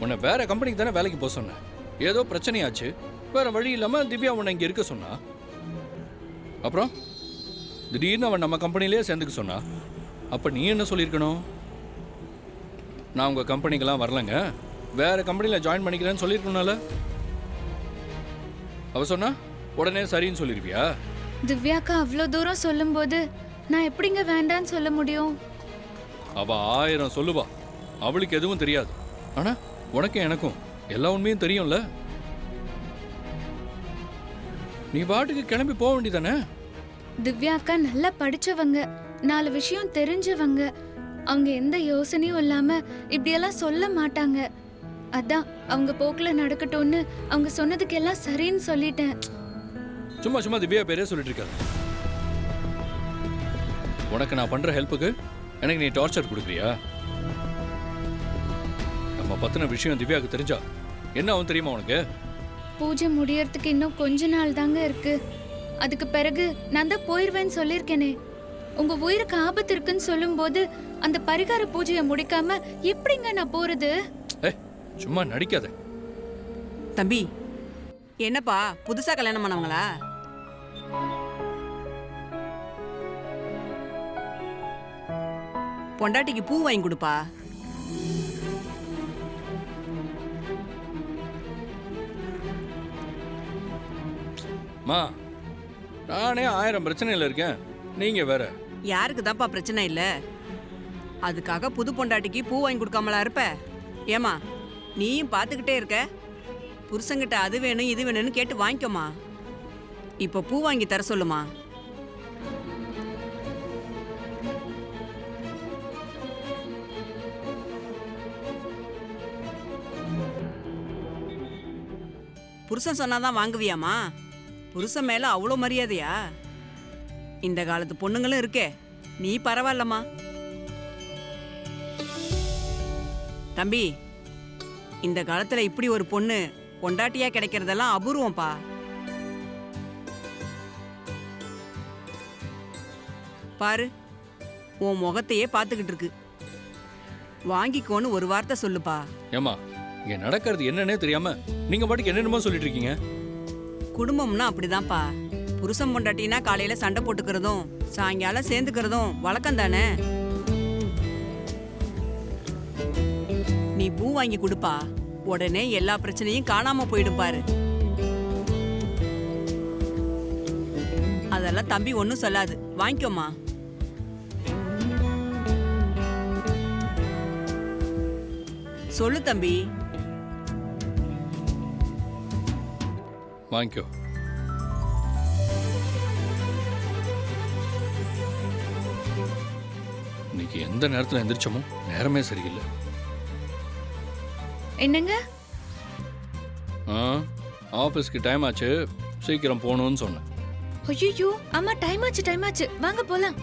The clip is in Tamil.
உன்னை வேற கம்பெனிக்கு தானே வேலைக்கு போக சொன்னேன். ஏதோ பிரச்சனையாச்சு, வேற வழி இல்லாம திவ்யா உன்னை இங்க இருக்க சொன்னா. அப்புறம் திடீர்னு அவன் நம்ம கம்பெனிலேயே சேர்ந்துக்க சொன்னா. அப்ப நீ என்ன சொல்லியிருக்கணும்? நான் உங்க கம்பெனிக்கெல்லாம் வரலங்க, வேற கம்பெனியில் ஜாயின் பண்ணிக்கிறேன்னு சொல்லியிருக்கணும்ல. அவ சொன்னா உடனே சரின்னு சொல்லிருவியா? திவ்யாக்கா அவ்வளோ தூரம் சொல்லும்போது நான் எப்படிங்க வேண்டான்னு சொல்ல முடியும்? அவ 1000 சொல்லுவா, அவளுக்கு எதுவும் தெரியாது. ஆனா உனக்கும் எனக்கும் எல்லா உண்மையும் தெரியும்ல. நீ பாட்டுக்கு கிளம்பி போக வேண்டியதானே? திவ்யாக்கா நல்லா படிச்சவங்க, 4 விஷயம் தெரிஞ்சவங்க. அவங்க எந்த யோசனையும் இல்லாம இப்படியெல்லாம் சொல்ல மாட்டாங்க. அதான் அவங்க போக்குல நடக்கட்டும்னு அவங்க சொன்னதுக்கு எல்லாம் சரின்னு சொல்லிட்டேன். சும்மா சும்மா திவ்யா பேரே சொல்லிட்டு இருக்காது. உனக்கு நான் பண்ற ஹெல்ப்புக்கு எனக்கு நீ டார்ச்சர் கொடுக்குறியா? நம்ம பத்தின விஷயம் திவ்யாவுக்கு தெரிஞ்சா என்ன ஆகும் தெரியுமா உனக்கு? பூஜை முடியறதுக்கு இன்னும் கொஞ்ச நாள் தாங்க இருக்கு. அதுக்கு பிறகு நான் தான் போயிருவேன்னு சொல்லியிருக்கேனே. உங்க உயிருக்கு ஆபத்து இருக்குன்னு சொல்லும்போது அந்த பரிகார பூஜையை முடிக்காம எப்படிங்க நான் போறது? சும்மா நடிக்காத. தம்பி, என்னப்பா புதுசா கல்யாணம் பண்ணவங்களா? பொண்டாட்டிக்கு பூ வாங்கி கொடுப்பா. மா, நானே 1000 பிரச்சனையில இருக்கேன், நீங்க வேற. யாருக்கு தான்ப்பா பிரச்சனை இல்ல? அதுக்காக புது பொண்டாட்டிக்கு பூ வாங்கி கொடுக்காமலா இருப்ப? ஏமா, நீயும் பார்த்துக்கிட்டே இருக்க. புருஷங்கிட்ட அது வேணும் இது வேணும்னு கேட்டு வாங்கிக்கோமா. இப்போ பூ வாங்கி தர சொல்லுமா. புருஷன் சொன்னாதான் வாங்குவியாமா? புருஷன் மேல அவ்வளோ மரியாதையா? இந்த காலத்து பொண்ணுங்களும் இருக்கே, நீ பரவாயில்லம்மா. தம்பி, இந்த காலத்துல இப்படி ஒரு பொண்ணு பொண்டாட்டியா கிடைக்கிறதெல்லாம் அபூர்வம்பா. பாரு, உன் முகத்தையே பார்த்துக்கிட்டு இருக்கு. வாங்கிக்கோன்னு ஒரு வார்த்தை சொல்லுப்பா. ஏமா, இங்க நடக்கிறது என்னன்னே தெரியாம நீங்க பாட்டுக்கு என்னென்னமோ சொல்லிட்டு இருக்கீங்க. குடும்பம்னா அப்படிதான்ப்பா. புருஷன் பொண்டாட்டினா காலையில சண்டை போட்டுக்கிறதும் சாயங்காலம் சேர்ந்துக்கிறதும் வழக்கம் தானே. நீ பூ வாங்கி கொடுப்பா, உடனே எல்லா பிரச்சனையும் காணாம போயிடும் பாரு. அதெல்லாம் தம்பி ஒன்னும் சொல்லாது, வாங்கிக்கோமா. சொல்லு தம்பி. வாங்கிக்கோ. இன்னைக்கு எந்த நேரத்துல எந்திரிச்சோமோ நேரமே சரியில்லை. என்னங்க? ஆஃபீஸ்க்கு டைம் ஆச்சு, சீக்கிரம் போகணும்னு சொன்னேன். ஐயோ, அம்மா டைம் ஆச்சு வாங்க போலாம்.